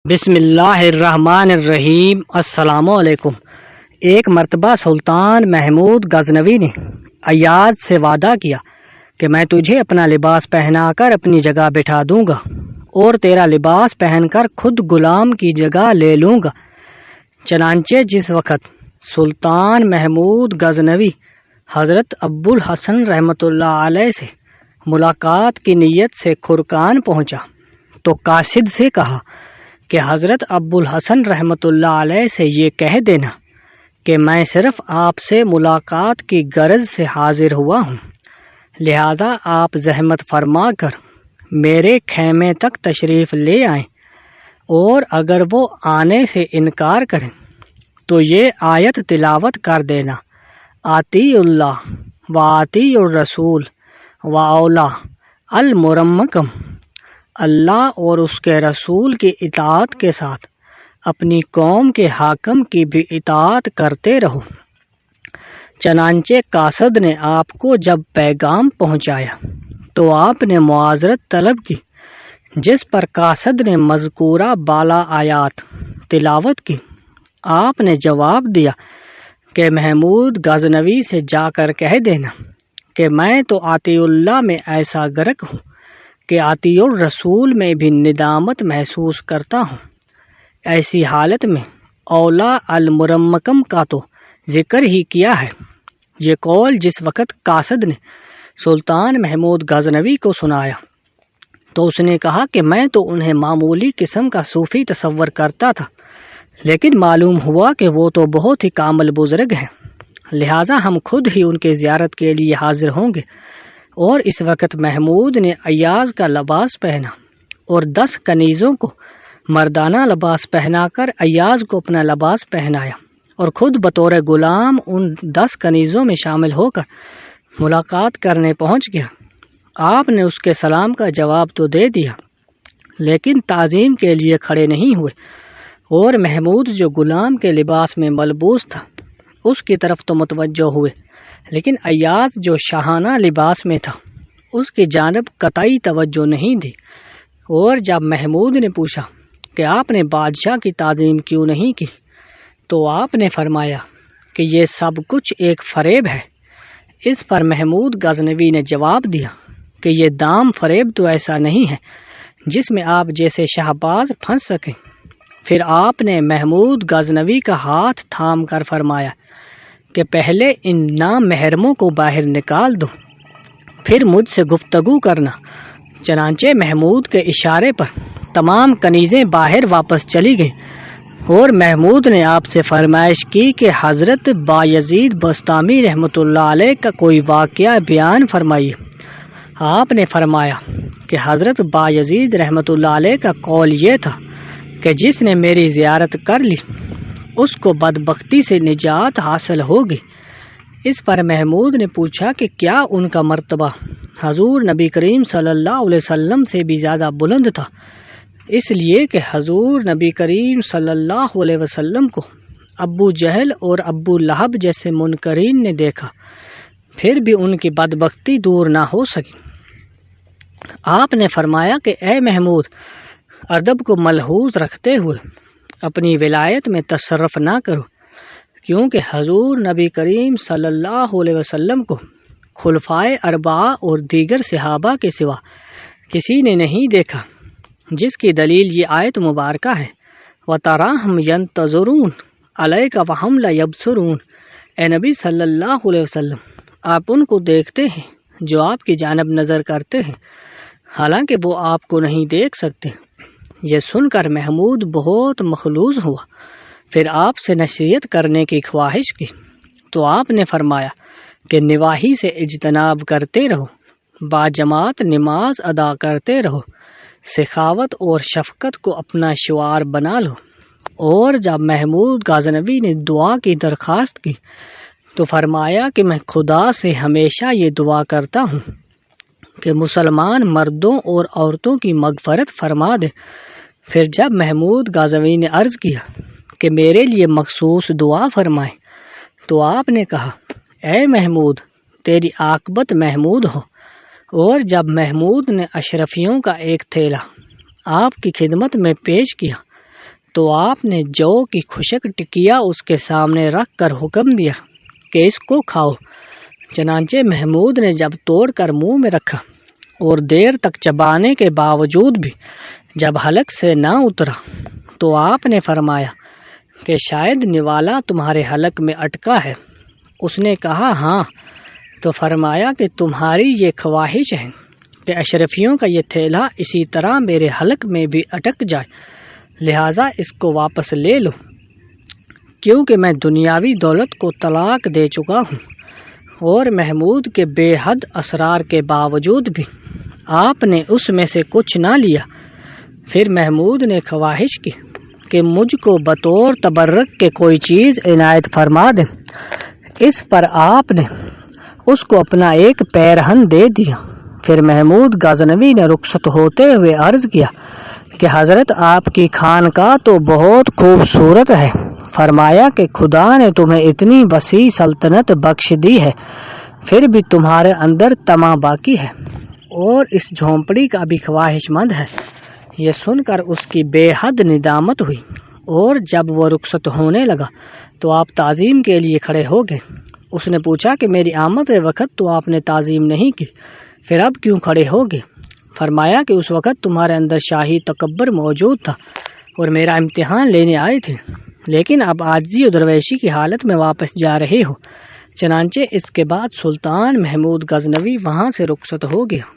بسم اللہ الرحمن الرحیم۔ السلام علیکم۔ ایک مرتبہ سلطان محمود غزنوی نے ایاز سے وعدہ کیا کہ میں تجھے اپنا لباس پہنا کر اپنی جگہ بٹھا دوں گا اور تیرا لباس پہن کر خود غلام کی جگہ لے لوں گا۔ چنانچہ جس وقت سلطان محمود غزنوی حضرت ابو الحسن رحمۃ اللہ علیہ سے ملاقات کی نیت سے کھرکان پہنچا تو قاصد سے کہا کہ حضرت ابو الحسن رحمۃ اللہ علیہ سے یہ کہہ دینا کہ میں صرف آپ سے ملاقات کی غرض سے حاضر ہوا ہوں، لہذا آپ زحمت فرما کر میرے خیمے تک تشریف لے آئیں، اور اگر وہ آنے سے انکار کریں تو یہ آیت تلاوت کر دینا: آتی اللہ و آتی الرسول و اولا المرمکم، اللہ اور اس کے رسول کی اطاعت کے ساتھ اپنی قوم کے حاکم کی بھی اطاعت کرتے رہو۔ چنانچہ قاصد نے آپ کو جب پیغام پہنچایا تو آپ نے معذرت طلب کی، جس پر قاصد نے مذکورہ بالا آیات تلاوت کی۔ آپ نے جواب دیا کہ محمود غزنوی سے جا کر کہہ دینا کہ میں تو آتی اللہ میں ایسا غرق ہوں کہ آتی الرسول میں بھی ندامت محسوس کرتا ہوں۔ ایسی حالت میں اولا المرمکم کا تو ذکر ہی کیا ہے۔ یہ قول جس وقت قاصد نے سلطان محمود غزنوی کو سنایا تو اس نے کہا کہ میں تو انہیں معمولی قسم کا صوفی تصور کرتا تھا، لیکن معلوم ہوا کہ وہ تو بہت ہی کامل بزرگ ہیں، لہٰذا ہم خود ہی ان کے زیارت کے لیے حاضر ہوں گے۔ اور اس وقت محمود نے ایاز کا لباس پہنا اور 10 کنیزوں کو مردانہ لباس پہنا کر ایاز کو اپنا لباس پہنایا اور خود بطور غلام ان 10 کنیزوں میں شامل ہو کر ملاقات کرنے پہنچ گیا۔ آپ نے اس کے سلام کا جواب تو دے دیا، لیکن تعظیم کے لیے کھڑے نہیں ہوئے، اور محمود جو غلام کے لباس میں ملبوس تھا اس کی طرف تو متوجہ ہوئے، لیکن ایاز جو شاہانہ لباس میں تھا اس کی جانب قطعی توجہ نہیں دی۔ اور جب محمود نے پوچھا کہ آپ نے بادشاہ کی تعظیم کیوں نہیں کی تو آپ نے فرمایا کہ یہ سب کچھ ایک فریب ہے۔ اس پر محمود غزنوی نے جواب دیا کہ یہ دام فریب تو ایسا نہیں ہے جس میں آپ جیسے شہباز پھنس سکیں۔ پھر آپ نے محمود غزنوی کا ہاتھ تھام کر فرمایا کہ پہلے ان نامحرموں کو باہر نکال دو، پھر مجھ سے گفتگو کرنا۔ چنانچہ محمود کے اشارے پر تمام کنیزیں باہر واپس چلی گئیں، اور محمود نے آپ سے فرمائش کی کہ حضرت بایزید بستامی رحمۃ اللہ علیہ کا کوئی واقعہ بیان فرمائیے۔ آپ نے فرمایا کہ حضرت بایزید رحمۃ اللہ علیہ کا قول یہ تھا کہ جس نے میری زیارت کر لی اس کو بدبختی سے نجات حاصل ہوگی۔ اس پر محمود نے پوچھا کہ کیا ان کا مرتبہ حضور نبی کریم صلی اللہ علیہ وسلم سے بھی زیادہ بلند تھا؟ اس لیے کہ حضور نبی کریم صلی اللہ علیہ وسلم کو ابو جہل اور ابو لہب جیسے منکرین نے دیکھا، پھر بھی ان کی بدبختی دور نہ ہو سکی۔ آپ نے فرمایا کہ اے محمود، ادب کو ملحوظ رکھتے ہوئے اپنی ولایت میں تصرف نہ کرو، کیونکہ حضور نبی کریم صلی اللہ علیہ وسلم کو خلفائے اربعہ اور دیگر صحابہ کے سوا کسی نے نہیں دیکھا، جس کی دلیل یہ آیت مبارکہ ہے: وَتَرَاهُمْ يَنْتَظِرُونَ عَلَيْكَ وَهُمْ لَا يَبْصِرُونَ۔ اے نبی صلی اللہ علیہ وسلم، آپ ان کو دیکھتے ہیں جو آپ کی جانب نظر کرتے ہیں، حالانکہ وہ آپ کو نہیں دیکھ سکتے۔ یہ سن کر محمود بہت مخلوص ہوا، پھر آپ سے نصیحت کرنے کی خواہش کی تو آپ نے فرمایا کہ نواحی سے اجتناب کرتے رہو، باجماعت نماز ادا کرتے رہو، سخاوت اور شفقت کو اپنا شعار بنا لو۔ اور جب محمود غزنوی نے دعا کی درخواست کی تو فرمایا کہ میں خدا سے ہمیشہ یہ دعا کرتا ہوں کہ مسلمان مردوں اور عورتوں کی مغفرت فرما دے۔ پھر جب محمود غزنوی نے عرض کیا کہ میرے لیے مخصوص دعا فرمائیں تو آپ نے کہا: اے محمود، تیری عاقبت محمود ہو۔ اور جب محمود نے اشرفیوں کا ایک تھیلا آپ کی خدمت میں پیش کیا تو آپ نے جو کی خشک ٹکیا اس کے سامنے رکھ کر حکم دیا کہ اس کو کھاؤ۔ چنانچہ محمود نے جب توڑ کر منہ میں رکھا اور دیر تک چبانے کے باوجود بھی جب حلق سے نہ اترا تو آپ نے فرمایا کہ شاید نوالا تمہارے حلق میں اٹکا ہے۔ اس نے کہا ہاں، تو فرمایا کہ تمہاری یہ خواہش ہے کہ اشرفیوں کا یہ تھیلا اسی طرح میرے حلق میں بھی اٹک جائے، لہٰذا اس کو واپس لے لو، کیونکہ میں دنیاوی دولت کو طلاق دے چکا ہوں۔ اور محمود کے بے حد اسرار کے باوجود بھی آپ نے اس میں سے کچھ نہ لیا۔ پھر محمود نے خواہش کی کہ مجھ کو بطور تبرک کے کوئی چیز عنایت فرما دیں۔ اس پر آپ نے اس کو اپنا ایک پیرہن دے دیا۔ پھر محمود غزنوی نے رخصت ہوتے ہوئے عرض کیا کہ حضرت آپ کی خانقاہ تو بہت خوبصورت ہے۔ فرمایا کہ خدا نے تمہیں اتنی وسیع سلطنت بخش دی ہے، پھر بھی تمہارے اندر طمع باقی ہے اور اس جھونپڑی کا بھی خواہش مند ہے۔ یہ سن کر اس کی بے حد ندامت ہوئی، اور جب وہ رخصت ہونے لگا تو آپ تعظیم کے لیے کھڑے ہو گئے۔ اس نے پوچھا کہ میری آمد وقت تو آپ نے تعظیم نہیں کی، پھر اب کیوں کھڑے ہو گئے؟ فرمایا کہ اس وقت تمہارے اندر شاہی تکبر موجود تھا اور میرا امتحان لینے آئے تھے، لیکن اب عاجزی و درویشی کی حالت میں واپس جا رہے ہو۔ چنانچہ اس کے بعد سلطان محمود غزنوی وہاں سے رخصت ہو گیا۔